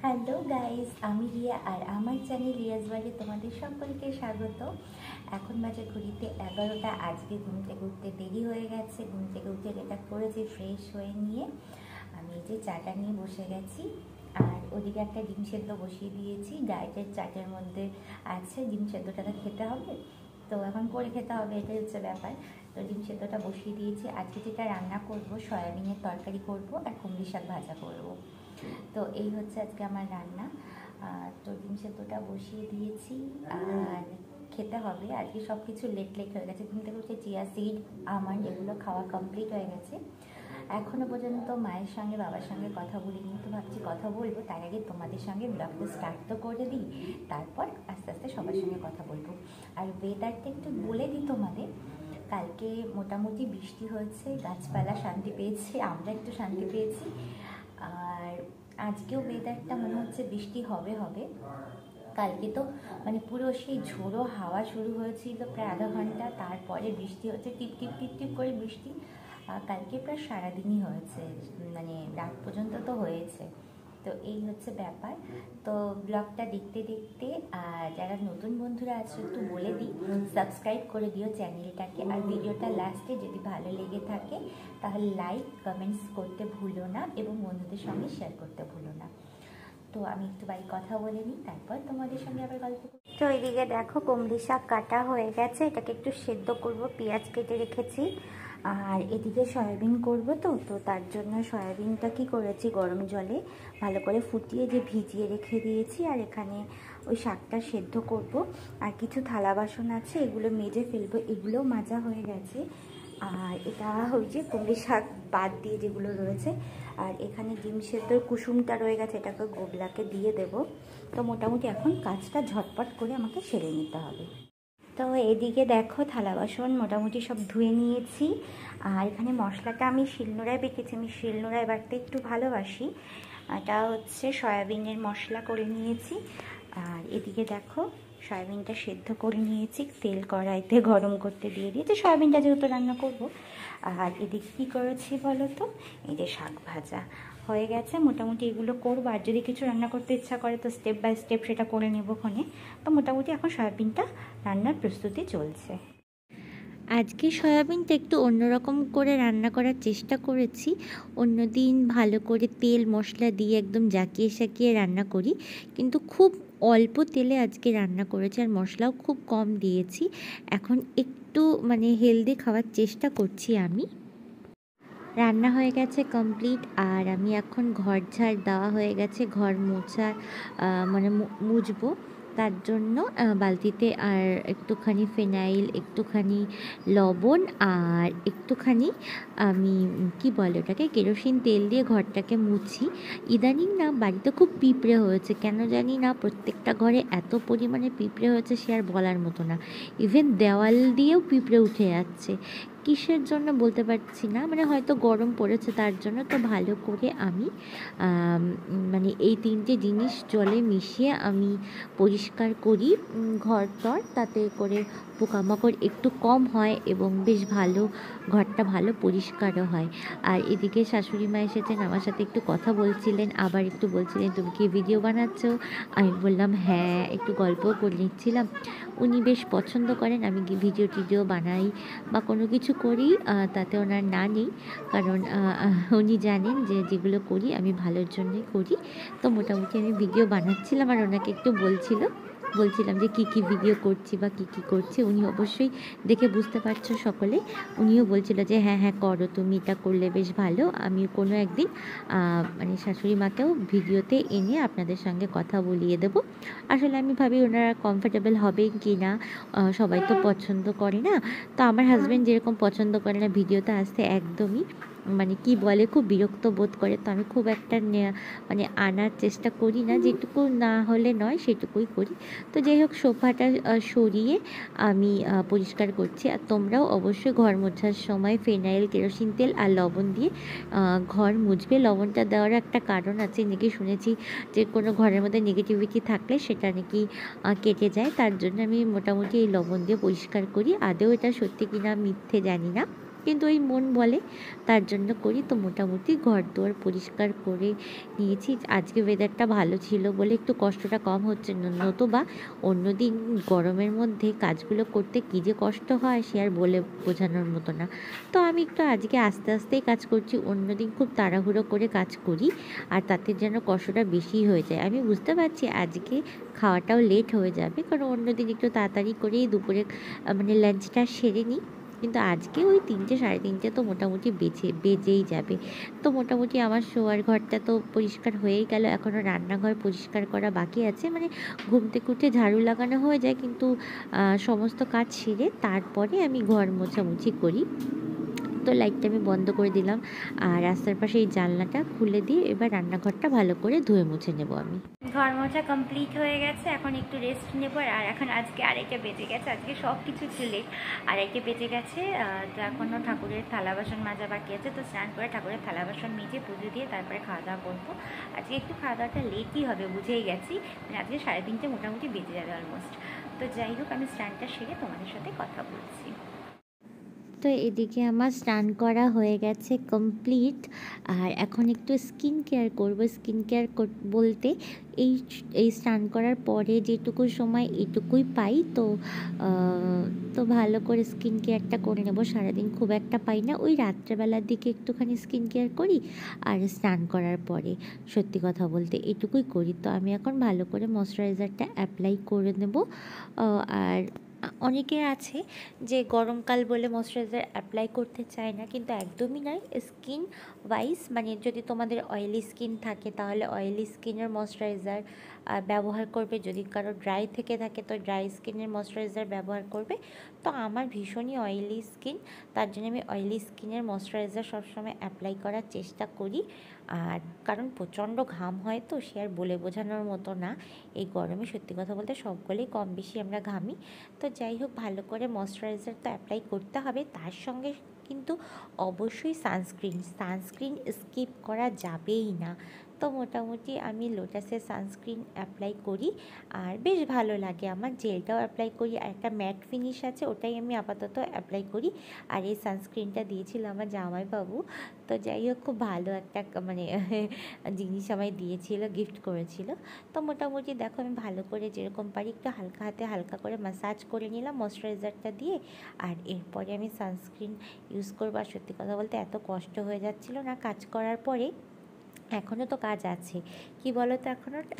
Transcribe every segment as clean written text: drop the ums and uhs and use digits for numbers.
Hello guys, আমি রিয়া আর আমার channel Riaz বাড়ি তোমাদের সকলকে স্বাগত। এখন বাজে ঘড়িতে 11টা। আজকে ঘুম থেকে উঠতে দেরি হয়ে গেছে। ঘুম থেকে উঠে যেটা করেছি, ফ্রেশ হয়ে নিয়ে আমি এই যে চাটা নিয়ে বসে গেছি। আর ওদিকে একটা ডিম সেদ্ধ বসিয়ে দিয়েছি। ডায়েটের চাটের মধ্যে আছে ডিম সেদ্ধটা খেতে হবে, তো এখন করে খেতে হবে, এটাই হচ্ছে ব্যাপার। তো ডিম সেদ্ধটা বসিয়ে দিয়েছি। আজকে যেটা রান্না করব, সয়াবিনের তরকারি করব আর কুমড়ি শাক ভাজা করব। তো এই হচ্ছে আজকে আমার রান্না। তো ডিম সেদ্ধটা বসিয়ে দিয়েছি আর খেতে হবে। আজকে সব কিছু লেট হয়ে গেছে। ঘুম থেকে উঠে চিয়া সিড, আমন্ড এগুলো খাওয়া কমপ্লিট হয়ে গেছে। এখনও পর্যন্ত মায়ের সঙ্গে বাবার সঙ্গে কথা বলিনি, তো ভাবছি কথা বলবো। তার আগে তোমাদের সঙ্গে ব্লগটা স্টার্ট তো করে দিই, তারপর আস্তে আস্তে সবার সঙ্গে কথা বলবো। আর ওয়েদারটা একটু বলে দিই তোমাদের। কালকে মোটামুটি বৃষ্টি হয়েছে, গাছপালা শান্তি পেয়েছে, আমরা একটু শান্তি পেয়েছি। আর আজকেও ওয়েদারটা মনে হচ্ছে বৃষ্টি হবে হবে। কালকে তো মানে পুরো সেই ঝোড়ো হাওয়া শুরু হয়েছিল প্রায় আধা ঘন্টা, তারপরে বৃষ্টি হচ্ছে, টিপ টিপ টিপ টিপ করে বৃষ্টি। কালকে প্রায় সারাদিনই হয়েছে, মানে রাত পর্যন্ত তো হয়েছে। তো এই হচ্ছে ব্যাপার। তো ব্লগটা দেখতে দেখতে যারা নতুন বন্ধুরা আছে একটু বলে দিই, সাবস্ক্রাইব করে দিও চ্যানেলটাকে। আর ভিডিওটা লাস্টে যদি ভালো লেগে থাকে তাহলে লাইক কমেন্টস করতে ভুলো না এবং বন্ধুদের সঙ্গে শেয়ার করতে ভুলো না। তো আমি একটু বাড়ি কথা বলে নিই, তারপর তোমাদের সঙ্গে আবার গল্প করি। তো এইদিকে দেখো কুমড়ি শাক কাটা হয়ে গেছে, এটাকে একটু সেদ্ধ করব, পেঁয়াজ কেটে রেখেছি। আর এদিকে সয়াবিন করবো, তো তার জন্য সয়াবিনটা কি করেছি, গরম জলে ভালো করে ফুটিয়ে যে ভিজিয়ে রেখে দিয়েছি। আর এখানে ওই শাকটা সেদ্ধ করব। আর কিছু থালা বাসন আছে, এগুলো মেজে ফেলবো, এগুলোও মাজা হয়ে গেছে। আর এটা ওই যে কুমড়ি শাক বাদ দিয়ে যেগুলো রয়েছে। আর এখানে ডিম সেদ্ধর কুসুমটা রয়ে গেছে, এটাকে গোবলাকে দিয়ে দেব। তো মোটামুটি এখন কাজটা ঝটপট করে আমাকে সেরে নিতে হবে। তো এদিকে দেখো থালা বাসন মোটামুটি সব ধুয়ে নিয়েছি। আর এখানে মশলাটা আমি শিলনোড়ায় বেটেছি, আমি শিলনোড়ায় বাটতে একটু ভালোবাসি। এটা হচ্ছে সয়াবিনের মশলা করে নিয়েছি। আর এদিকে দেখো সয়াবিনটা সেদ্ধ করে নিয়েছি, তেল কড়াইতে গরম করতে দিয়ে দিয়েছি, সয়াবিনটা যেহেতু রান্না করব। আর এদিকে কী করেছি বলো তো, এই যে শাক ভাজা হয়ে গেছে। মোটামুটি এগুলো করবো, আর যদি কিছু রান্না করতে ইচ্ছা করে তো স্টেপ বাই স্টেপ সেটা করে নেবো ক্ষণে। তো মোটামুটি এখন সয়াবিনটা রান্নার প্রস্তুতি চলছে। আজকে সয়াবিনটা একটু অন্যরকম করে রান্না করার চেষ্টা করেছি। অন্যদিন ভালো করে তেল মশলা দিয়ে একদম জাকিয়ে সাকিয়ে রান্না করি, কিন্তু খুব অল্প তেলে আজকে রান্না করেছি আর মশলাও খুব কম দিয়েছি। এখন একটু মানে হেলদি খাওয়ার চেষ্টা করছি আমি। রান্না হয়ে গেছে কমপ্লিট, আর আমি এখন ঘর ঝাড় দেওয়া হয়ে গেছে, ঘর মোছার মানে মুছবো। তার জন্য বালতিতে আর একটুখানি ফিনাইল, একটুখানি লবণ আর একটুখানি আমি কি বলে ওটাকে কেরোসিন তেল দিয়ে ঘরটাকে মুছি। ইদানিং না বাড়িতে খুব পিঁপড়ে হয়েছে, কেন জানি না প্রত্যেকটা ঘরে এত পরিমাণে পিঁপড়ে হয়েছে সে আর বলার মতো না। ইভেন দেওয়াল দিয়েও পিঁপড়ে উঠে যাচ্ছে, কিসের জন্য বলতে পারছি না, মানে হয়তো গরম পড়েছে তার জন্য। তো ভালো করে আমি মানে এই তিনটে জিনিস জলে মিশিয়ে আমি পরিষ্কার করি ঘর টর, তাতে করে পোকামাকড় একটু কম হয় এবং বেশ ভালো ঘরটা ভালো পরিষ্কারও হয়। আর এদিকে শাশুড়ি মা এসেছেন, আমার সাথে একটু কথা বলছিলেন, আবার একটু বলছিলেন তুমি কি ভিডিও বানাচ্ছ। আমি বললাম হ্যাঁ, একটু গল্পও করে নিচ্ছিলাম। উনি বেশ পছন্দ করেন আমি ভিডিও টিডিও বানাই বা কোনো কিছু করি, তাতে ওনার না নেই, কারণ উনি জানেন যে যেগুলো করি আমি ভালোর জন্যই করি। তো মোটামুটি আমি ভিডিও বানাচ্ছিলাম আর ওনাকে একটু বলছিলাম যে কী ভিডিও করছি বা কী করছি। উনি অবশ্যই দেখে বুঝতে পারছো সকলে, উনিও বলছিল যে হ্যাঁ হ্যাঁ করো, তুমি এটা করলে বেশ ভালো। আমি কোনো একদিন মানে শাশুড়ি মাকেও ভিডিওতে এনে আপনাদের সঙ্গে কথা বলিয়ে দেব। আসলে আমি ভাবি ওনারা কমফোর্টেবল হবে কি না, সবাই তো পছন্দ করে না। তো আমার হাজব্যান্ড যেরকম পছন্দ করে না ভিডিওতে আসতে, একদমই মানে কি বলে খুব বিরক্ত বোধ করে। তো আমি খুব একটা মানে আনার চেষ্টা করি না, যেটুকু না হলে নয় সেটুকুই করি। তো যাই হোক সোফাটা সরিয়ে আমি পরিষ্কার করছি। আর তোমরাও অবশ্যই ঘর মোছার সময় ফিনাইল, কেরোসিন তেল আর লবণ দিয়ে ঘর মুছবে। লবণটা দেওয়ার একটা কারণ আছে, নাকি শুনেছি যে কোনো ঘরের মধ্যে নেগেটিভিটি থাকলে সেটা নাকি কেটে যায়, তার জন্য আমি মোটামুটি এই লবণ দিয়ে পরিষ্কার করি। আদৌ এটা সত্যি কিনা মিথ্যে জানি না। কিন্তু ওই মন বলে তার জন্য করি। তো মোটামুটি ঘর দুয়ার পরিষ্কার করে নিয়েছি। আজকে ওয়েদারটা ভালো ছিল বলে একটু কষ্টটা কম হচ্ছে, নতুবা অন্যদিন গরমের মধ্যে কাজগুলো করতে কী যে কষ্ট হয় সে আর বলে বোঝানোর মতো না। তো আমি একটু আজকে আস্তে আস্তেই কাজ করছি, অন্যদিন খুব তাড়াহুড়ো করে কাজ করি আর তাতে যেন কষ্টটা বেশি হয়ে যায়। আমি বুঝতে পারছি আজকে খাওয়াটাও লেট হয়ে যাবে, কারণ অন্যদিন একটু তাড়াতাড়ি করেই দুপুরে মানে লাঞ্চটা সেরে নিই, কিন্তু আজকে ওই 3টে সাড়ে 3টে তো মোটামুটি বেজেই যাবে। তো মোটামুটি আমার শোয়ার ঘরটা তো পরিষ্কার হয়েই গেল, এখনও রান্নাঘর পরিষ্কার করা বাকি আছে। মানে ঘুম থেকে উঠে ঝাড়ু লাগানো হয়ে যায়, কিন্তু সমস্ত কাজ সেরে তারপরে আমি ঘর মোছামুছি করি। তো লাইটটা আমি বন্ধ করে দিলাম আর রাস্তার পাশে এই জানলাটা খুলে দিয়ে এবার রান্নাঘরটা ভালো করে ধুয়ে মুছে নেব আমি। ঘর মোছা কমপ্লিট হয়ে গেছে, এখন একটু রেস্ট নেব। আর এখন আজকে আড়াইটা বেজে গেছে, আজকে সব কিছু ছিল আড়াইটা বেজে গেছে। তো এখনও ঠাকুরের থালা বাসন মাজা বাকি আছে, তো স্নান করে ঠাকুরের থালা বাসন মেজে পুজো দিয়ে তারপরে খাওয়া দাওয়া করবো। আজকে একটু খাওয়া দাওয়াটা লেটই হবে, বুঝেই গেছি, মানে আজকে 3:30 মোটামুটি বেজে যাবে অলমোস্ট। তো যাই হোক, আমি স্নানটা সেরে তোমাদের সাথে কথা বলছি। তো এদিকে আমার স্নান করা হয়ে গেছে কমপ্লিট, আর এখন একটু স্কিন কেয়ার করবো। স্কিন কেয়ার বলতে এই এই স্নান করার পরে যেটুকু সময় এটুকুই পাই, তো ভালো করে স্কিন কেয়ারটা করে নেবো। সারাদিন খুব একটা পাই না, ওই রাত্রেবেলার দিকে একটুখানি স্কিন কেয়ার করি, আর স্নান করার পরে সত্যি কথা বলতে এটুকুই করি। তো আমি এখন ভালো করে ময়শ্চারাইজারটা অ্যাপ্লাই করে নেব। আর অনেকে আছে যে গরমকাল বলে ময়শ্চারাইজার অ্যাপ্লাই করতে চায় না, কিন্তু একদমই নয়। স্কিন ওয়াইজ মানে যদি তোমাদের অয়েলি স্কিন থাকে তাহলে অয়েলি স্কিনের ময়শ্চারাইজার ব্যবহার করবে, যদি কারো ড্রাই থেকে থাকে তো ড্রাই স্কিনের ময়শ্চারাইজার ব্যবহার করবে। তো আমার ভীষণই অয়েলি স্কিন, তার জন্য আমি অয়েলি স্কিনের ময়শ্চারাইজার সবসময় অ্যাপ্লাই করার চেষ্টা করি। আর কারণ প্রচণ্ড ঘাম হয়, তো সে আর বলে বোঝানোর মতো না। এই গরমে সত্যি কথা বলতে সকলেই কম বেশি আমরা ঘামি। তো যাই হোক, ভালো করে ময়শ্চারাইজার তো অ্যাপ্লাই করতে হবে, তার সঙ্গে কিন্তু অবশ্যই সানস্ক্রিন স্কিপ করা যাবেই না। তো মোটামুটি আমি লোটাসের সানস্ক্রিন অ্যাপ্লাই করি আর বেশ ভালো লাগে আমার। জেলটাও অ্যাপ্লাই করি, আর একটা ম্যাট ফিনিশ আছে ওটাই আমি আপাতত অ্যাপ্লাই করি। আর এই সানস্ক্রিনটা দিয়েছিল আমার জামাইবাবু। তো যাই হোক, খুব ভালো একটা মানে জিনিস আমায় দিয়েছিল, গিফট করেছিল। তো মোটামুটি দেখো, আমি ভালো করে যেরকম পারি একটু হালকা হাতে হালকা করে ম্যাসাজ করে নিলাম ময়শ্চারাইজারটা দিয়ে। আর এরপরে আমি সানস্ক্রিন ইউজ করবো। আর সত্যি কথা বলতে এত কষ্ট হয়ে যাচ্ছিলো না কাজ করার পরে। এখনও তো কাজ আছে, কি বলো তো,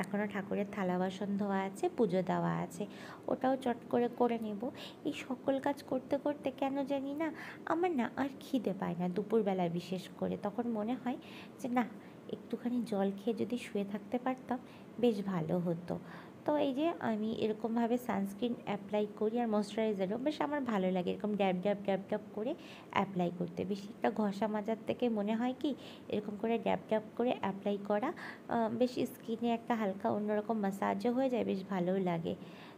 এখনও ঠাকুরের থালা বাসন ধোয়া আছে, পুজো দেওয়া আছে, ওটাও চট করে করে নেব। এই সকল কাজ করতে করতে কেন জানি না আমার না আর খিদে পায় না দুপুরবেলায়, বিশেষ করে তখন মনে হয় যে না, একটুখানি জল খেয়ে যদি শুয়ে থাকতে পারতাম বেশ ভালো হতো। তো এই যে আমি এরকমভাবে সানস্ক্রিন অ্যাপ্লাই করি, আর ময়শ্চারাইজারও বেশ আমার ভালো লাগে এরকম ড্যাব ড্যাব ড্যাব ড্যাব করে অ্যাপ্লাই করতে। বেশি একটা ঘষা মাজার থেকে মনে হয় কি এরকম করে ড্যাব ড্যাব করে অ্যাপ্লাই করা বেশ স্কিনে একটা হালকা অন্যরকম ম্যাসাজও হয়ে যায়, বেশ ভালোও লাগে।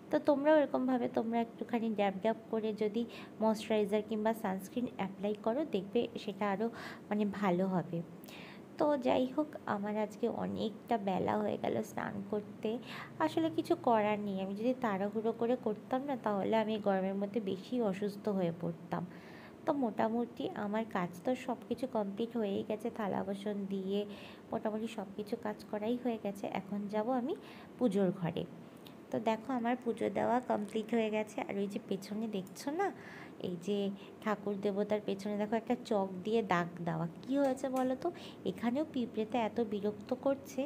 তো তোমরাও এরকমভাবে তোমরা একটুখানি ড্যাব ড্যাব করে যদি ময়শ্চারাইজার কিংবা সানস্ক্রিন অ্যাপ্লাই করো, দেখবে সেটা আরও মানে ভালো হবে। তো যাই হোক, আমার আজকে অনেকটা বেলা হয়ে গেল স্নান করতে। আসলে কিছু করার নেই, আমি যদি তাড়াহুড়ো করে করতাম না তাহলে আমি গরমের মধ্যে বেশি অসুস্থ হয়ে পড়তাম। তো মোটামুটি আমার কাজ তো সব কিছু কমপ্লিট হয়েই গেছে, থালা বাসন দিয়ে মোটামুটি সব কিছু কাজ করাই হয়ে গেছে। এখন যাব আমি পুজোর ঘরে। তো দেখো, আমার পুজো দেওয়া কমপ্লিট হয়ে গেছে। আর ওই যে পেছনে দেখছো না, এই যে ঠাকুর দেবতার পেছনে দেখো একটা চক দিয়ে দাগ দেওয়া, কী হয়েছে বলো তো, এখানেও পিঁপড়েতে এত বিরক্ত করছে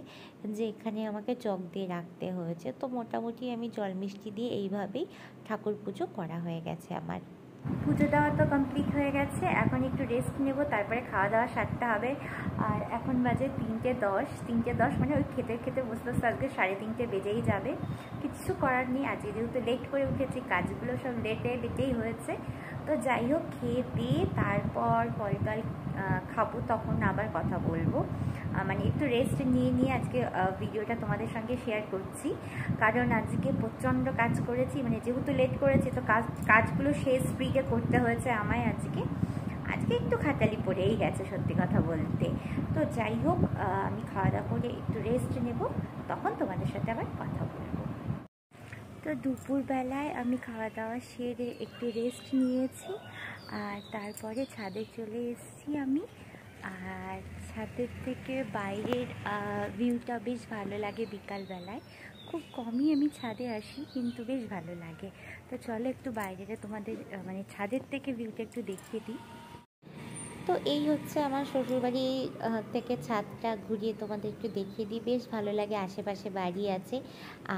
যে এখানে আমাকে চক দিয়ে রাখতে হয়েছে। তো মোটামুটি আমি জল মিষ্টি দিয়ে এইভাবেই ঠাকুর পুজো করা হয়ে গেছে আমার। পুজো দেওয়া তো কমপ্লিট হয়ে গেছে, এখন একটু রেস্ট নেব, তারপরে খাওয়া দাওয়া সারতে হবে। আর এখন বাজে 3:10 মানে ওই খেতে খেতে বসতে বসতে আজকে 3:30 বেজেই যাবে। কিছু করার নেই, আজকে যেহেতু লেট করে উঠেছি, কাজগুলো সব লেটেই হয়েছে। তো যাই হোক, খেয়ে দিয়ে তারপর ফল খাবো, তখন আবার কথা বলবো। মানে একটু রেস্ট নিয়ে আজকে ভিডিওটা তোমাদের সঙ্গে শেয়ার করছি, কারণ আজকে প্রচণ্ড কাজ করেছি। মানে যেহেতু লেট করেছি তো কাজগুলো শেষ স্পিডে করতে হয়েছে আমায়। আজকে একটু খাটালি পড়েই গেছে সত্যি কথা বলতে। তো যাই হোক, আমি খাওয়া দাওয়া করে একটু রেস্ট নেব, তখন তোমাদের সাথে আবার কথা বলবো। তো দুপুরবেলায় আমি খাওয়া দাওয়া সেরে একটু রেস্ট নিয়েছি। আর তারপরে ছাদে চলে এসেছি আমি। আর ছাদের থেকে বাইরের ভিউটা বেশ ভালো লাগে বিকালবেলায়। খুব কমই আমি ছাদে আসি, কিন্তু বেশ ভালো লাগে। তো চলো একটু বাইরেটা তোমাদের মানে ছাদের থেকে ভিউটা একটু দেখিয়ে দিই। তো এই হচ্ছে আমার শ্বশুরবাড়ি থেকে ছাদটা ঘুরিয়ে তোমাদের একটু দেখিয়ে দিই। বেশ ভালো লাগে, আশেপাশে বাড়ি আছে।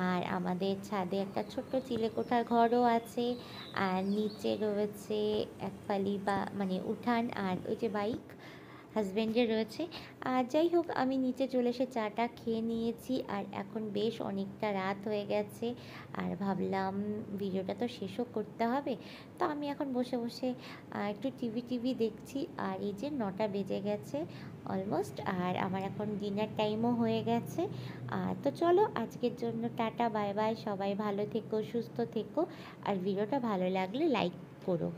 আর আমাদের ছাদে একটা ছোট্ট চিলেকোঠার ঘরও আছে। আর নিচে রয়েছে এক ফালি বা মানে উঠান, আর ওই যে বাইক হাজব্যান্ডের রয়েছে। আর যাই হোক, আমি নিচে চলে এসে চাটা খেয়ে নিয়েছি। আর এখন বেশ অনেকটা রাত হয়ে গেছে, আর ভাবলাম ভিডিওটা তো শেষও করতে হবে। তো আমি এখন বসে বসে একটু টিভি দেখছি। আর এই যে 9টা বেজে গেছে অলমোস্ট, আর আমার এখন ডিনার টাইমও হয়ে গেছে। তো চলো আজকের জন্য টাটা, বাই বাই। সবাই ভালো থেকো, সুস্থ থেকো। আর ভিডিওটা ভালো লাগলে লাইক করো।